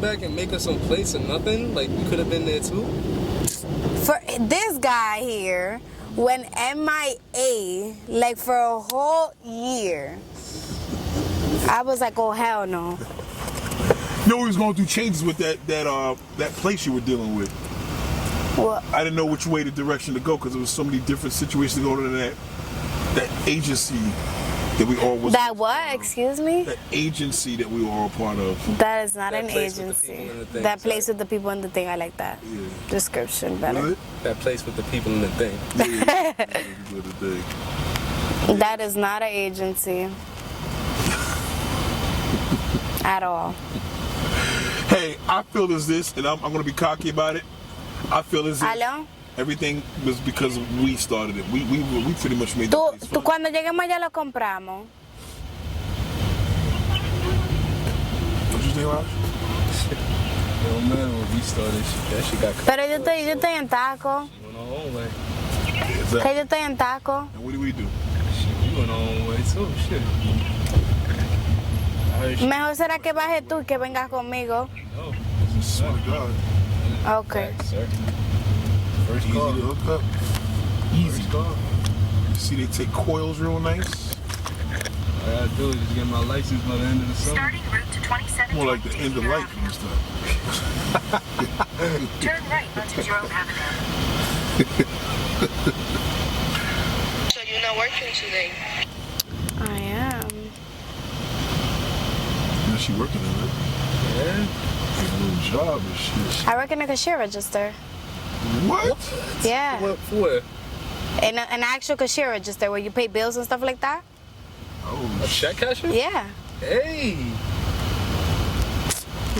back and make us some place or nothing? Like, we could have been there too. For this guy here went MIA like for a whole year. I was like, oh hell no. You know, we was going through changes with that place you were dealing with. Well, I didn't know which way the direction to go because there was so many different situations to go to that agency that we all was. That what? Excuse me? That agency that we were all part of. That is not That an place with the agency. people and the thing, That sorry. place with the people and the thing. I like that description better. Really? That place with the people in the thing. Yeah. With the thing. That is not an agency at all. Hey, I feel as this, and I'm going to be cocky about it. I feel as if ¿Aló? everything was because we started it. We pretty much made Tú, the place tú fun. cuando lleguemos ya lo compramos. What you think, Raj? No matter what we started, that shit got. Pero yo estoy en taco. She went her own way. Exactly. Que yo estoy en taco. And what do we do? Shit, we went our own way too. Shit. I heard shit. Mejor será que bajes tú y que vengas conmigo. No. I swear to God. Okay. Facts, sir. First Easy call. to hook up. Easy. First call. You see they take coils real nice. All I gotta do is just get my license by the end of the summer. Starting route to 27. More like the end of life and stuff. Turn right onto Jerome Avenue. So you're not working today? I am. You know, she working in it. Yeah. A little job and shit. I work in a cashier register. What? Yeah. What for? In an actual cashier register where you pay bills and stuff like that. Oh, A shit. check casher? Yeah. Hey.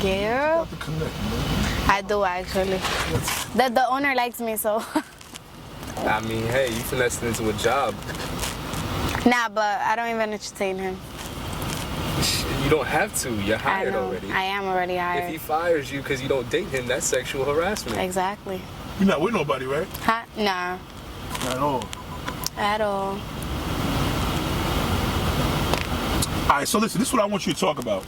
Yeah. Got the connect, man. I do actually. The owner likes me, so. I mean, hey, you finessed it into a job. Nah, but I don't even entertain him. Shit, you don't have to. You're I hired know. already. I am already If he hired. fires you because you don't date him, that's sexual harassment. Exactly. You're not with nobody, right? Huh? Nah. At all. At all. All right, so listen, this is what I want you to talk about.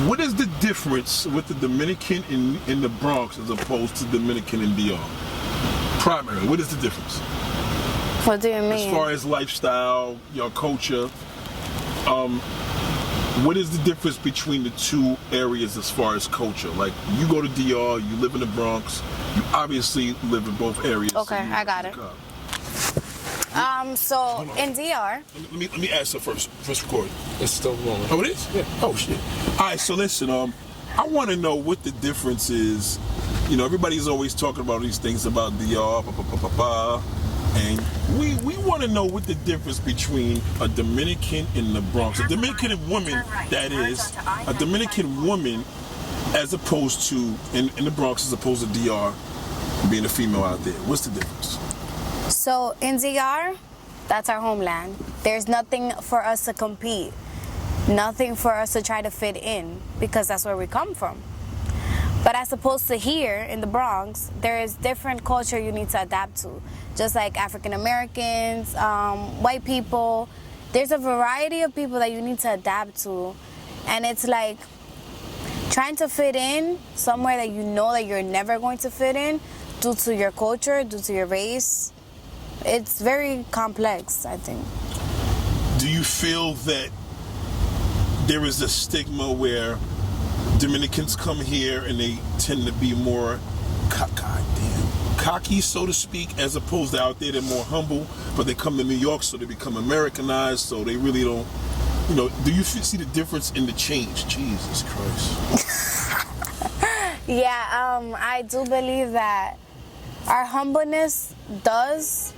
What is the difference with the Dominican in the Bronx as opposed to Dominican in DR? Primarily, what is the difference? What do you As mean? far as lifestyle, your culture, what is the difference between the two areas as far as culture? Like, you go to DR, you live in the Bronx, you obviously live in both areas. Okay, so you- I got it. So in DR, Let me ask her first record. It's still wrong. Oh, it is? Yeah. Oh, shit. All right, so listen, I want to know what the difference is. You know, everybody's always talking about these things about DR, and we want to know what the difference between a Dominican in the Bronx, a Dominican woman, that is, a Dominican woman as opposed to, in the Bronx as opposed to DR, being a female out there. What's the difference? so in DR, that's our homeland. There's nothing for us to compete, nothing for us to try to fit in, because that's where we come from. But as opposed to here in the Bronx, there is different culture you need to adapt to. Just like African Americans, white people, there's a variety of people that you need to adapt to. And it's like trying to fit in somewhere that you know that you're never going to fit in due to your culture, due to your race. It's very complex, I think. Do you feel that there is a stigma where Dominicans come here and they tend to be more cocky, so to speak, as opposed to out there they're more humble, but they come to New York so they become Americanized, so they really don't, you know, do you see the difference in the change? Jesus Christ. Yeah, I do believe that our humbleness does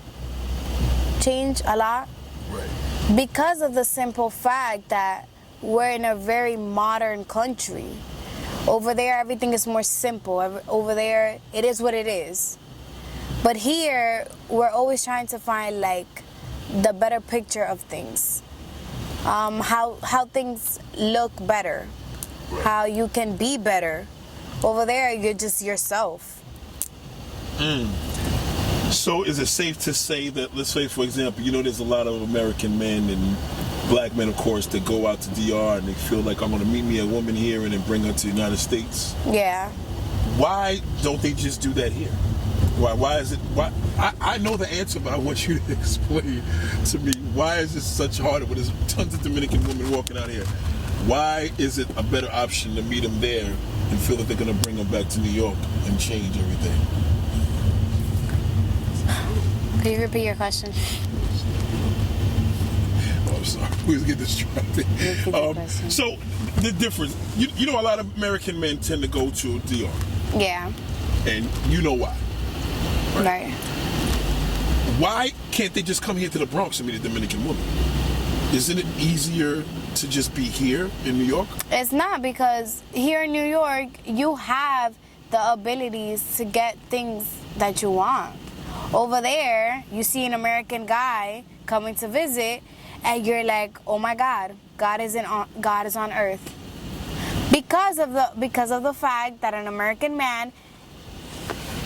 change a lot Right. because of the simple fact that we're in a very modern country. Over there, everything is more simple. Over there, it is what it is. But here, we're always trying to find like the better picture of things. How things look better, how you can be better. Over there, you're just yourself. So is it safe to say that, let's say for example, you know there's a lot of American men and black men, of course, that go out to DR and they feel like I'm going to meet me a woman here and then bring her to the United States. Yeah. Why don't they just do that here? Why is it? Why? I know the answer, but I want you to explain to me why is this such hard when there's tons of Dominican women walking out here? Why is it a better option to meet them there and feel that they're going to bring them back to New York and change everything? Could you repeat your question? Oh, I'm sorry. We was getting distracted. So the difference, you know, a lot of American men tend to go to DR. Yeah. And you know why. Right. Why can't they just come here to the Bronx and meet a Dominican woman? Isn't it easier to just be here in New York? It's not, because here in New York, you have the abilities to get things that you want. Over there, you see an American guy coming to visit, and you're like, oh my God, God is on earth. Because of the fact that an American man,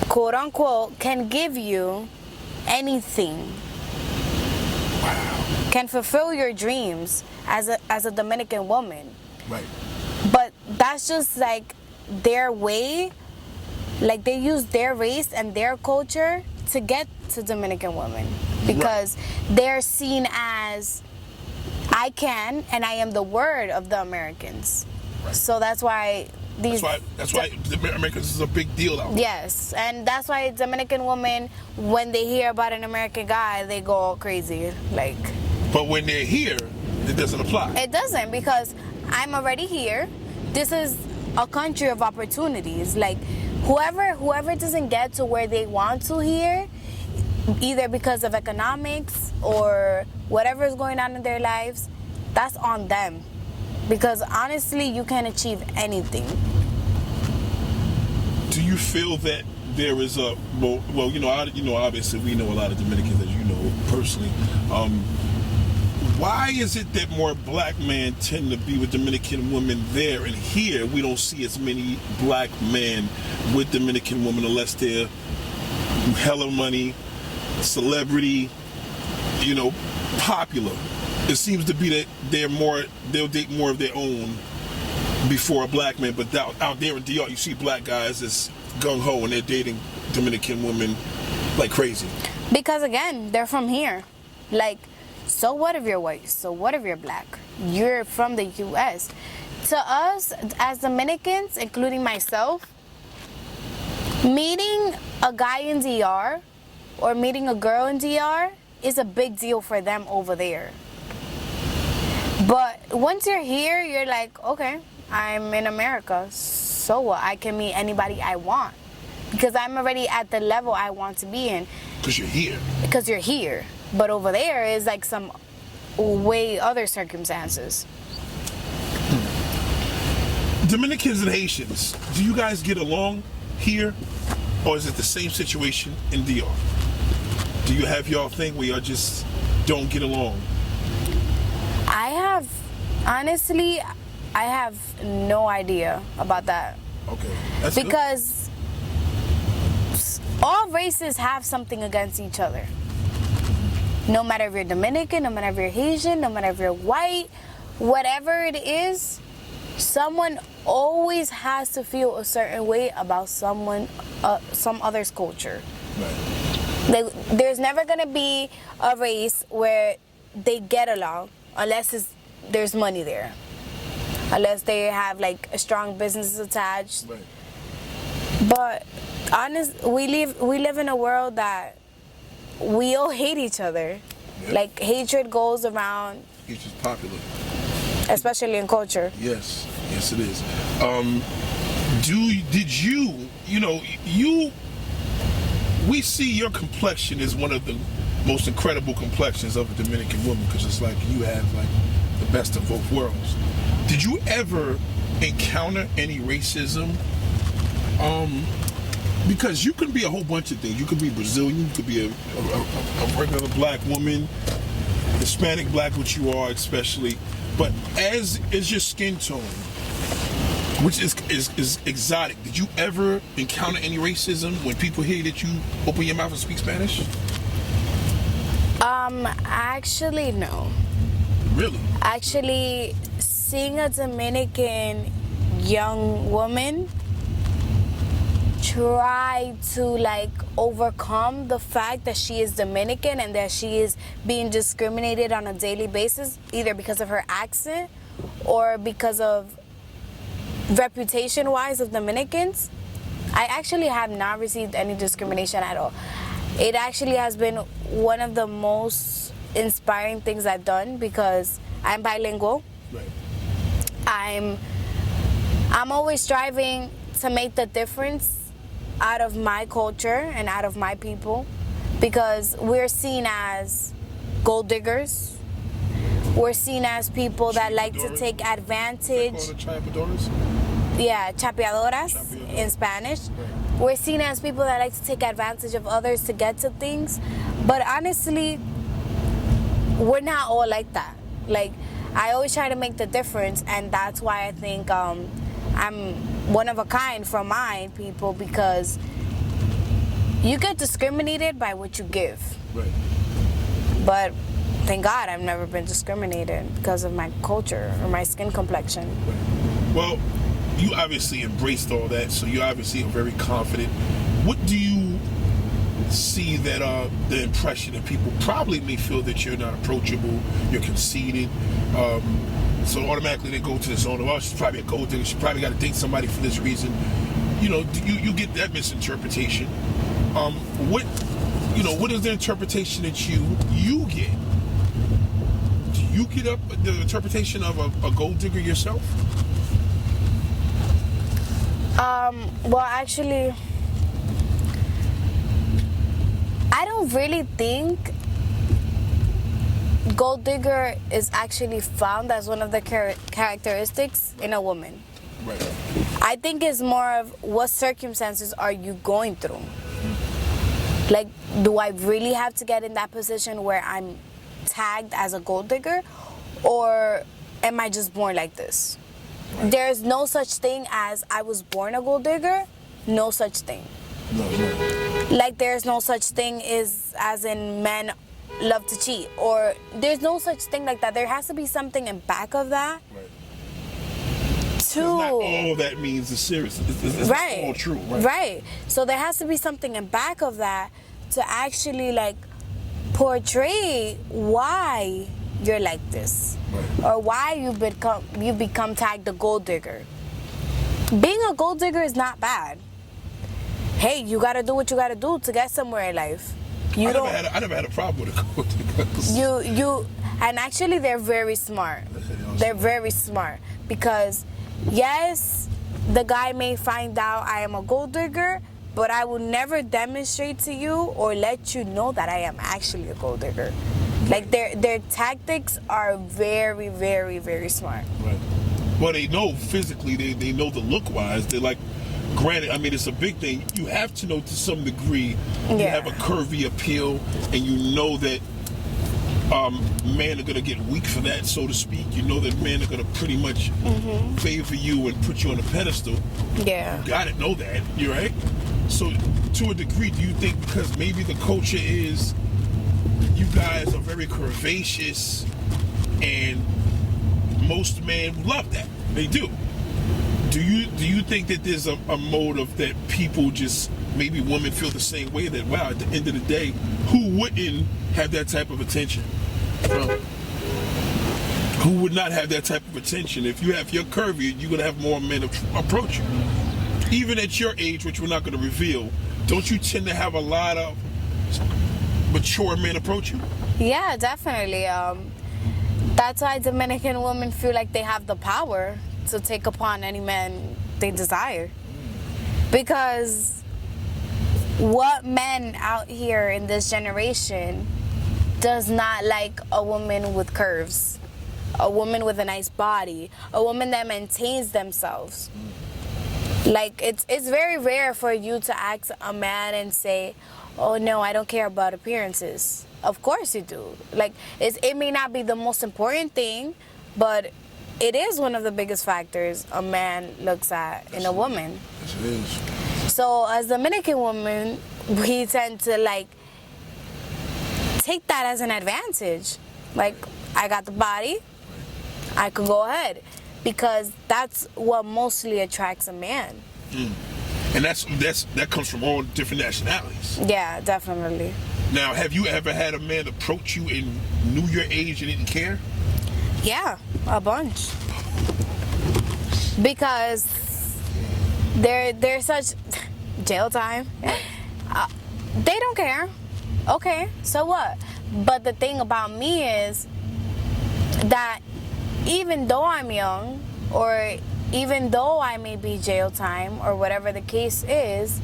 quote unquote, can give you anything. Wow. Can fulfill your dreams as a Dominican woman. Right. But that's just like their way, like they use their race and their culture to get to Dominican women, because they're seen as, I can and I am the word of the Americans. Right. So that's why that's why the Americans is a big deal out there. Yes, and that's why Dominican women, when they hear about an American guy, they go all crazy. Like, but when they're here, it doesn't apply. It doesn't, because I'm already here. This is a country of opportunities. Like, whoever doesn't get to where they want to here, either because of economics or whatever is going on in their lives, that's on them. Because honestly, you can achieve anything. Do you feel that there is a obviously we know a lot of Dominicans, as you know personally. Why is it that more black men tend to be with Dominican women there, and here we don't see as many black men with Dominican women unless they're hella money, celebrity, popular? It seems to be that they'll date more of their own before a black man, but out there in DR, you see black guys that's gung-ho and they're dating Dominican women like crazy. Because again, they're from here. Like, so what if you're white? So what if you're black? You're from the US. To us, as Dominicans, including myself, meeting a guy in DR or meeting a girl in DR is a big deal for them over there. But once you're here, you're like, okay, I'm in America, so what? I can meet anybody I want, because I'm already at the level I want to be in. Because you're here. Because you're here. But over there is like some way other circumstances. Dominicans and Haitians, do you guys get along here, or is it the same situation in DR? Do you have y'all thing where y'all just don't get along? Honestly, I have no idea about that. Okay, that's because all races have something against each other. No matter if you're Dominican, no matter if you're Haitian, no matter if you're white, whatever it is, someone always has to feel a certain way about some other's culture. Right. There's never gonna be a race where they get along unless there's money there, unless they have like a strong business attached. Right. But we live in a world that we all hate each other. Yep. Like, hatred goes around. It's just popular, especially in culture. Yes, it is. We see your complexion is one of the most incredible complexions of a Dominican woman, because it's like you have like the best of both worlds. Did you ever encounter any racism? Because you can be a whole bunch of things. You could be Brazilian, you could be a regular black woman, Hispanic black, which you are especially. But as is your skin tone, which is exotic, did you ever encounter any racism when people hear that you open your mouth and speak Spanish? Actually, no. Really? Actually, seeing a Dominican young woman try to like overcome the fact that she is Dominican and that she is being discriminated on a daily basis, either because of her accent or because of reputation wise of Dominicans, I actually have not received any discrimination at all. It actually has been one of the most inspiring things I've done because I'm bilingual. Right. I'm always striving to make the difference out of my culture and out of my people, because we're seen as gold diggers. We're seen as people that like to take advantage. Yeah, chapeadoras in Spanish. We're seen as people that like to take advantage of others to get to things. But honestly, we're not all like that. Like, I always try to make the difference, and that's why I think I'm one of a kind from my people, because you get discriminated by what you give. Right. But thank God I've never been discriminated because of my culture or my skin complexion. Right. Well, you obviously embraced all that, so you obviously are very confident. What do you see that the impression that people probably may feel that you're not approachable, you're conceited, so automatically they go to the zone of, oh, she's probably a gold digger, she probably got to date somebody for this reason. You know, you get that misinterpretation. What is the interpretation that you get? Do you get up the interpretation of a gold digger yourself? Well, actually, I don't really think gold digger is actually found as one of the characteristics in a woman. Right. I think it's more of what circumstances are you going through. Like, do I really have to get in that position where I'm tagged as a gold digger, or am I just born like this? Right. There's no such thing as I was born a gold digger. No such thing. No. Like, there's no such thing as in men love to cheat, or there's no such thing like that. There has to be something in back of that. Right. Not all that means is serious. It's right. All true. Right. So there has to be something in back of that to actually like portray why you're like this, right, or why you become tagged a gold digger. Being a gold digger is not bad. Hey, you gotta do what you gotta do to get somewhere in life. I never had a problem with a gold digger. And actually they're very smart. They're very smart, because yes, the guy may find out I am a gold digger, but I will never demonstrate to you or let you know that I am actually a gold digger. Like, their tactics are very, very, very smart. Right. Well, they know physically, they know the look-wise. They're like, granted, I mean, it's a big thing. You have to know to some degree. You have a curvy appeal, and you know that men are going to get weak for that, so to speak. You know that men are going to pretty much favor you and put you on a pedestal. Yeah. You got to know that. You're right. So, to a degree, do you think because maybe the culture is you guys are very curvaceous, and most men love that? They do. Do you think that there's a motive that people just, maybe women feel the same way, that, wow, at the end of the day, who wouldn't have that type of attention? Who would not have that type of attention? If you're curvy, you're going to have more men approach you. Even at your age, which we're not going to reveal, don't you tend to have a lot of mature men approach you? Yeah, definitely. That's why Dominican women feel like they have the power to take upon any man they desire. Because what men out here in this generation does not like a woman with curves, a woman with a nice body, a woman that maintains themselves. Like, it's very rare for you to ask a man and say, oh no, I don't care about appearances. Of course you do. Like, it may not be the most important thing, but it is one of the biggest factors a man looks at in a woman. Yes, it is. So as Dominican women, we tend to like take that as an advantage. Like, I got the body, I could go ahead. Because that's what mostly attracts a man. And that comes from all different nationalities. Yeah, definitely. Now, have you ever had a man approach you and knew your age and didn't care? Yeah, a bunch. Because they're such jail time. They don't care. Okay, so what? But the thing about me is that even though I'm young, or even though I may be jail time, or whatever the case is,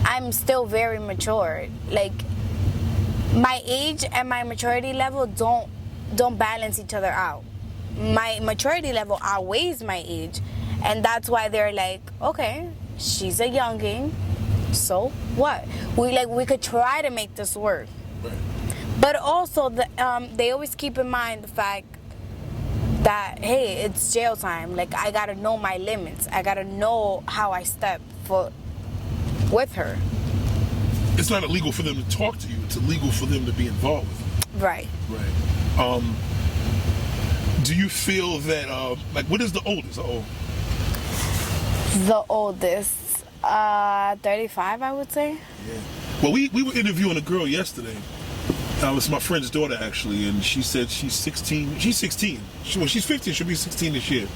I'm still very mature. Like, my age and my maturity level don't balance each other out. My maturity level outweighs my age, and that's why they're like, okay, she's a youngin', so what? We could try to make this work. Right. But also, they always keep in mind the fact that, hey, it's jail time. Like, I gotta know my limits. I gotta know how I step foot with her. It's not illegal for them to talk to you. It's illegal for them to be involved with you. Right. Right. Do you feel that, like, what is the oldest? The oldest, 35, I would say. Yeah. Well, we were interviewing a girl yesterday. It was my friend's daughter, actually, and she said she's 16. She's 16. She's 15. She'll be 16 this year.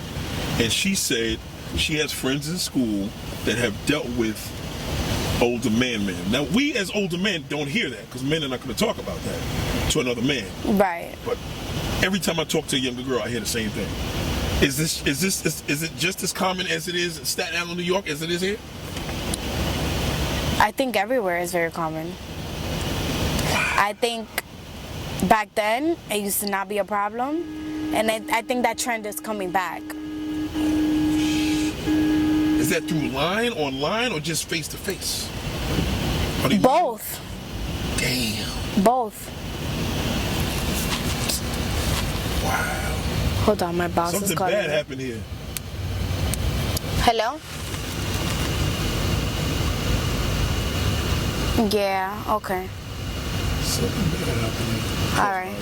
And she said she has friends in school that have dealt with older men. Now, we as older men don't hear that because men are not going to talk about that to another man. Right. But every time I talk to a younger girl, I hear the same thing. Is it just as common as it is in Staten Island, New York, as it is here? I think everywhere is very common. I think back then it used to not be a problem, and I think that trend is coming back. Is that through online, or just face to face? Both. Damn. Both. Wow. Hold on, my boss is Something calling bad me. happened here. Hello? Yeah, okay. Something bad happened here. All right.